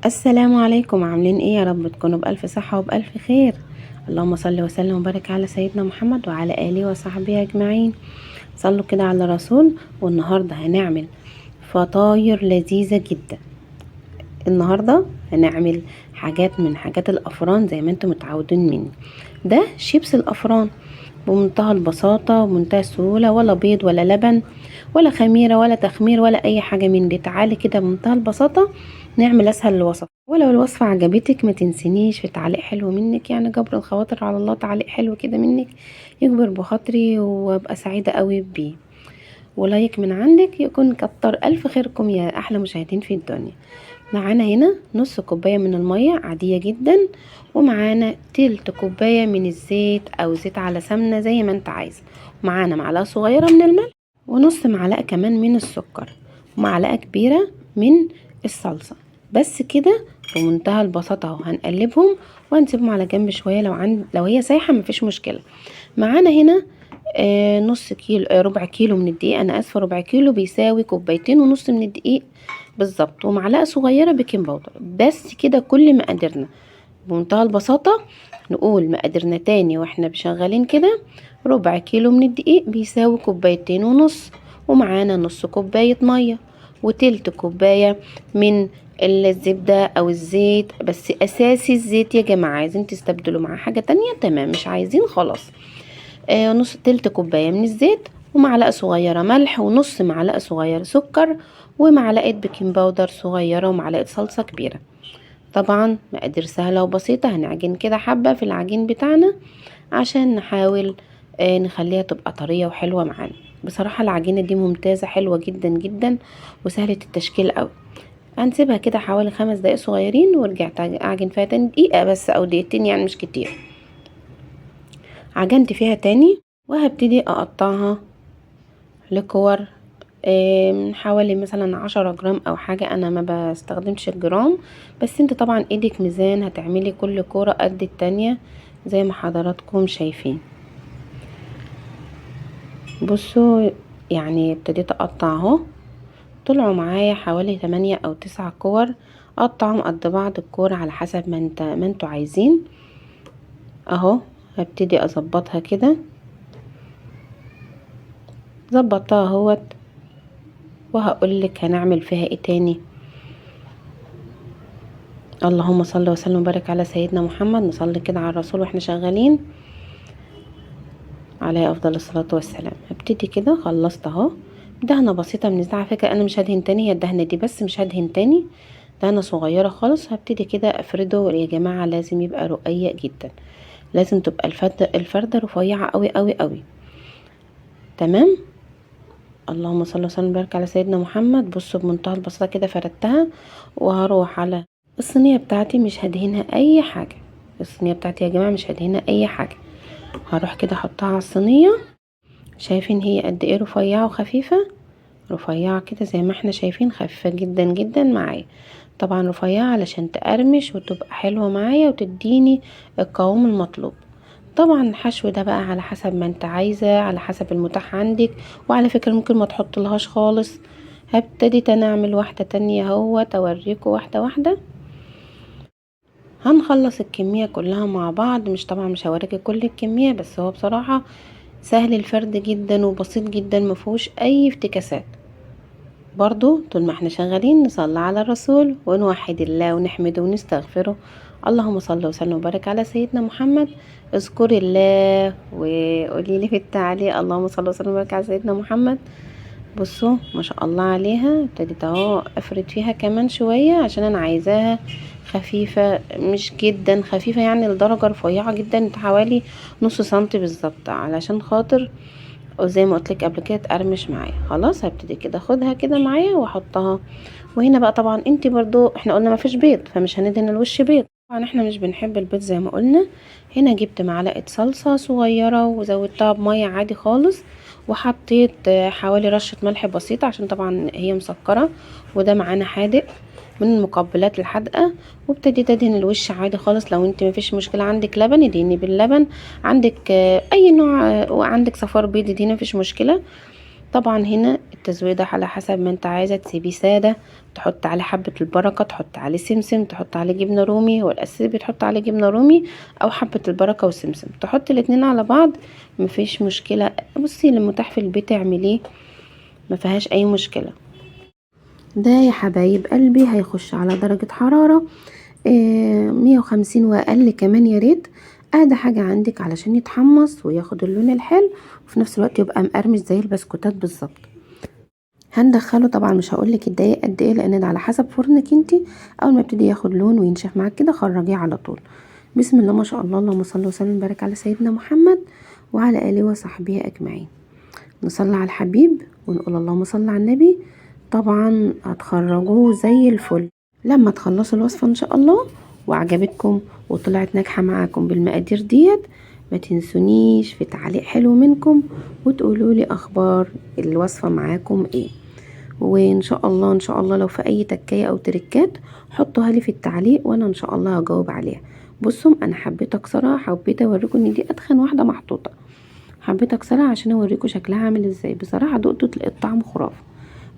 السلام عليكم، عاملين ايه؟ يا رب تكونوا بألف صحة وبألف خير. اللهم صل وسلم وبارك على سيدنا محمد وعلى آله وصحبه أجمعين. صلوا كده على الرسول. والنهاردة هنعمل فطاير لذيذة جدا. النهاردة هنعمل حاجات من حاجات الأفران زي ما انتم متعودين مني. ده شيبس الأفران بمنتهى البساطة ومنتهى السهولة، ولا بيض ولا لبن ولا خميرة ولا تخمير ولا أي حاجة من دي. تعالي كده بمنتهى البساطة نعمل أسهل الوصف. ولو الوصفة عجبتك ما تنسنيش في تعليق حلو منك، يعني جبر الخواطر على الله، تعليق حلو كده منك يجبر بخاطري وابقى سعيدة قوي بيه. ولايك من عندك يكون كتر ألف خيركم يا أحلى مشاهدين في الدنيا. معانا هنا نص كوباية من المية عادية جدا، ومعانا تلت كوباية من الزيت أو زيت على سمنة زي ما انت عايز. معانا معلقة صغيرة من الملح، ونص معلقة كمان من السكر، ومعلقة كبيرة من الصلصة. بس كده بمنتهى البساطة اهو. هنقلبهم وهنسيبهم على جنب شوية. لو هي سايحة مفيش مشكلة. معانا هنا نص كيلو، ربع كيلو من الدقيق. انا اسفه، ربع كيلو بيساوي كوبايتين ونص من الدقيق بالظبط، ومعلقه صغيره بيكنج باودر. بس كده كل مقاديرنا بمنتهى البساطه. نقول مقاديرنا تاني واحنا شغالين كده. ربع كيلو من الدقيق بيساوي كوبايتين ونص، ومعانا نص كوبايه ميه، وتلت كوبايه من الزبدة او الزيت. بس اساسي الزيت يا جماعة، عايزين تستبدلوا مع حاجة تانية تمام، مش عايزين خلاص. نص تلت كوباية من الزيت، ومعلقة صغيرة ملح، ونص معلقة صغيرة سكر، ومعلقة بيكنج باودر صغيرة، ومعلقة صلصة كبيرة. طبعا مقادير سهلة وبسيطة. هنعجن كده حبة في العجين بتاعنا عشان نحاول نخليها تبقى طرية وحلوة معانا. بصراحة العجينة دي ممتازة، حلوة جدا جدا وسهلة التشكيل قوي. هنسيبها كده حوالي 5 دقايق صغيرين، ورجعت اعجن فيها تاني دقيقة بس او دقيقتين، يعني مش كتير. عجنت فيها تاني وهبتدي اقطعها لكور من حوالي مثلا 10 جرام او حاجة. انا ما بستخدمش الجرام، بس انت طبعا ايدك ميزان، هتعملي كل كورة قد التانية زي ما حضراتكم شايفين. بصوا يعني ابتديت اقطع اهو. طلعوا معايا حوالي 8 او 9 كور. اقطعهم قد بعض الكورة على حسب ما انتوا عايزين اهو. هبتدي اظبطها كده. ظبطتها اهوت، وهقولك هنعمل فيها ايه تاني. اللهم صل وسلم وبارك على سيدنا محمد. نصلي كده على الرسول واحنا شغالين عليه افضل الصلاة والسلام. هبتدي كده، خلصت اهو. دهنة بسيطة من الزيت، على فكرة انا مش هدهن تاني، هي الدهنة دي بس، مش هدهن تاني. دهنة صغيرة خالص. هبتدي كده افرده يا جماعة. لازم يبقى رقيق جدا، لازم تبقى الفردة رفيعة قوي قوي قوي. تمام. اللهم صل وسلم وبارك على سيدنا محمد. بصوا بمنتهى البساطة كده فردتها، وهروح على الصينية بتاعتي. مش هدهنها اي حاجة، الصينية بتاعتي يا جماعة مش هدهنها اي حاجة. هروح كده احطها على الصينية. شايفين هي قد ايه رفيعة وخفيفة؟ رفيعة كده زي ما احنا شايفين، خفيفة جدا جدا معايا. طبعا رفيعة علشان تقرمش وتبقى حلوة معايا وتديني القوام المطلوب. طبعا الحشو ده بقى على حسب ما انت عايزة، على حسب المتاح عندك. وعلى فكرة ممكن ما تحط لهاش خالص. هبتدي انا اعمل واحدة تانية اهو، توريكم واحدة واحدة. هنخلص الكمية كلها مع بعض. طبعا مش هوريكي كل الكمية، بس هو بصراحة سهل الفرد جدا وبسيط جدا، مفهوش اي افتكاسات. برضو طول ما احنا شغالين نصلي على الرسول ونوحد الله ونحمده ونستغفره. اللهم صل وسلم وبارك على سيدنا محمد. اذكري الله وقولي لي في التعليق اللهم صل وسلم وبارك على سيدنا محمد. بصوا ما شاء الله عليها. ابتديت اهو افرد فيها كمان شوية عشان انا عايزاها خفيفة، مش جدا خفيفة يعني لدرجة رفيعة جدا، حوالي نص سنتي بالظبط، علشان خاطر وزي ما قلتلك قبل كده تقرمش معايا. خلاص هبتدي كده اخدها كده معايا واحطها. وهنا بقى طبعا انتي برضو احنا قلنا مفيش بيض، فمش هندهن الوش بيض. طبعا احنا مش بنحب البيض زي ما قلنا. هنا جبت معلقة صلصة صغيرة وزودتها بمية عادي خالص، وحطيت حوالي رشة ملح بسيطة عشان طبعا هي مسكرة، وده معانا حادق من المقبلات الحادقة. وابتديت ادهن الوش عادي خالص. لو انت مفيش مشكلة عندك لبن ادهني باللبن، عندك اي نوع، وعندك صفار بيض ادهني مفيش مشكلة. طبعا هنا التزويدة على حسب ما انت عايزة، تسيبيه سادة، تحط عليه حبة البركة، تحط عليه سمسم، تحط عليه جبنة رومي. هو الأساسي بتحط عليه جبنة رومي أو حبة البركة وسمسم، تحط الاتنين على بعض مفيش مشكلة. بصي اللي متاح في البيت اعمليه، مفيهاش أي مشكلة. ده يا حبايب قلبي هيخش على درجة حرارة 150 وأقل كمان يا ريت، أهدى حاجة عندك علشان يتحمص وياخد اللون الحلو وفي نفس الوقت يبقى مقرمش زي البسكوتات بالظبط. هندخله طبعا مش هقولك الدقايق قد ايه لان ده على حسب فرنك انتي. اول ما يبتدي ياخد لون وينشف معاك كده خرجيه على طول. بسم الله ما شاء الله، اللهم صل وسلم وبارك على سيدنا محمد وعلى اله وصحبه اجمعين. نصلي على الحبيب ونقول اللهم صل على النبي. طبعا هتخرجوه زي الفل لما تخلصوا الوصفة ان شاء الله وعجبتكم وطلعت ناجحة معاكم بالمقادير ديت. ما تنسونيش في تعليق حلو منكم وتقولوا لي اخبار الوصفة معاكم ايه. وان شاء الله ان شاء الله لو في اي تكايه او تركات حطوها لي في التعليق وانا ان شاء الله هجاوب عليها. بصوا انا حبيت اكسرها، حبيت اوريكم ان دي اتخن واحده محطوطه، حبيت اكسرها عشان اوريكم شكلها عامل ازاي. بصراحه دقته تلاقي الطعم خرافه.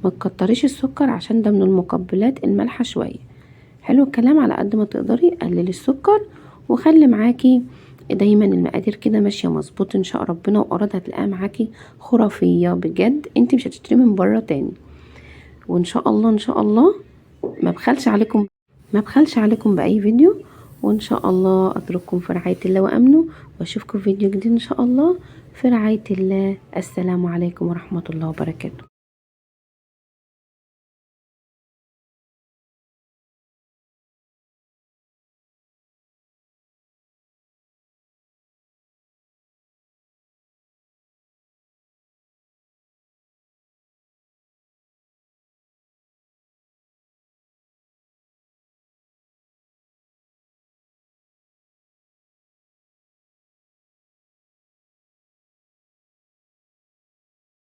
ما تكتريش السكر عشان ده من المقبلات المالحه شويه. حلو الكلام، على قد ما تقدري قللي السكر وخلي معاكي دايما المقادير كده ماشيه مظبوط ان شاء ربنا، وقرض هتلاقيها معاكي خرافيه بجد، انت مش هتشتري من بره تاني. وان شاء الله ان شاء الله ما بخلش عليكم باي فيديو. وان شاء الله اترككم في رعاية الله وامنه، واشوفكم في فيديو جديد ان شاء الله في رعاية الله. السلام عليكم ورحمة الله وبركاته.